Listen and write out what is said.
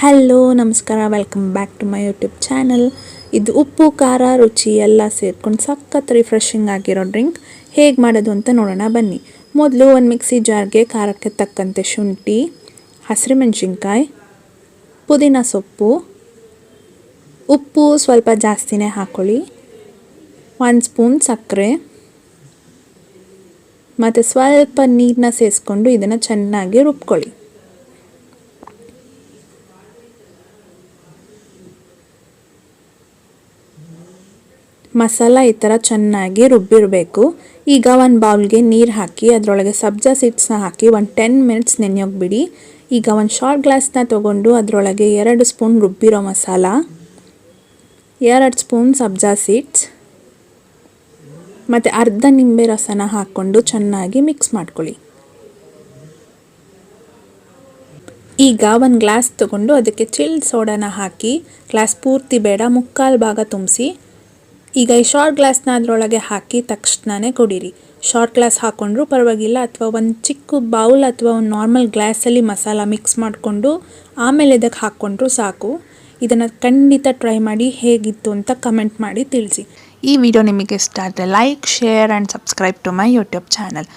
Hello ನಮಸ್ಕಾರ, welcome back to my YouTube channel. ಇದು ಉಪ್ಪು ಖಾರ ರುಚಿ ಎಲ್ಲ ಸೇರ್ಕೊಂಡು ಸಖತ್ ರಿಫ್ರೆಶಿಂಗ್ ಆಗಿರೋ ಡ್ರಿಂಕ್ ಹೇಗೆ ಮಾಡೋದು ಅಂತ ನೋಡೋಣ ಬನ್ನಿ. ಮೊದಲು ಒಂದು ಮಿಕ್ಸಿ ಜಾರ್ಗೆ ಖಾರಕ್ಕೆ ತಕ್ಕಂತೆ ಶುಂಠಿ, ಹಸಿರುಮೆಣಸಿನ್ಕಾಯಿ, ಪುದೀನ ಸೊಪ್ಪು, ಉಪ್ಪು ಸ್ವಲ್ಪ ಜಾಸ್ತಿನೇ ಹಾಕ್ಕೊಳ್ಳಿ, 1 ಸ್ಪೂನ್ ಸಕ್ಕರೆ ಮತ್ತು ಸ್ವಲ್ಪ ನೀರನ್ನ ಸೇರಿಸ್ಕೊಂಡು ಇದನ್ನು ಚೆನ್ನಾಗಿ ರುಬ್ಕೊಳ್ಳಿ. ಮಸಾಲ ಈ ಥರ ಚೆನ್ನಾಗಿ ರುಬ್ಬಿರಬೇಕು. ಈಗ ಒಂದು ಬೌಲ್ಗೆ ನೀರು ಹಾಕಿ ಅದರೊಳಗೆ ಸಬ್ಜಾ ಸೀಡ್ಸ್ನ ಹಾಕಿ ಒಂದು 10 ಮಿನಿಟ್ಸ್ ನೆನೆಯೋಕೆ ಬಿಡಿ. ಈಗ ಒಂದು ಶಾರ್ಟ್ ಗ್ಲಾಸ್ನ ತೊಗೊಂಡು ಅದರೊಳಗೆ 2 ಸ್ಪೂನ್ ರುಬ್ಬಿರೋ ಮಸಾಲ, 2 ಸ್ಪೂನ್ ಸಬ್ಜಾ ಸೀಡ್ಸ್ ಮತ್ತು ಅರ್ಧ ನಿಂಬೆ ರಸನ ಹಾಕ್ಕೊಂಡು ಚೆನ್ನಾಗಿ ಮಿಕ್ಸ್ ಮಾಡ್ಕೊಳ್ಳಿ. ಈಗ ಒಂದು ಗ್ಲಾಸ್ ತೊಗೊಂಡು ಅದಕ್ಕೆ ಚಿಲ್ಡ್ ಸೋಡಾನ ಹಾಕಿ, ಗ್ಲಾಸ್ ಪೂರ್ತಿ ಬೇಡ, 3/4 ಭಾಗ ತುಂಬಿಸಿ. ಈಗ ಈ ಶಾರ್ಟ್ ಗ್ಲಾಸ್ನ ಅದರೊಳಗೆ ಹಾಕಿ ತಕ್ಷಣವೇ ಕುಡೀರಿ. ಶಾರ್ಟ್ ಗ್ಲಾಸ್ ಹಾಕ್ಕೊಂಡ್ರೂ ಪರವಾಗಿಲ್ಲ, ಅಥವಾ ಒಂದು ಚಿಕ್ಕ ಬೌಲ್ ಅಥವಾ ಒಂದು ನಾರ್ಮಲ್ ಗ್ಲಾಸಲ್ಲಿ ಮಸಾಲ ಮಿಕ್ಸ್ ಮಾಡಿಕೊಂಡು ಆಮೇಲೆ ಇದಕ್ಕೆ ಹಾಕ್ಕೊಂಡ್ರೂ ಸಾಕು. ಇದನ್ನು ಖಂಡಿತ ಟ್ರೈ ಮಾಡಿ, ಹೇಗಿತ್ತು ಅಂತ ಕಮೆಂಟ್ ಮಾಡಿ ತಿಳಿಸಿ. ಈ ವಿಡಿಯೋ ನಿಮಗೆ ಇಷ್ಟ ಆದರೆ like, share and subscribe to my YouTube channel.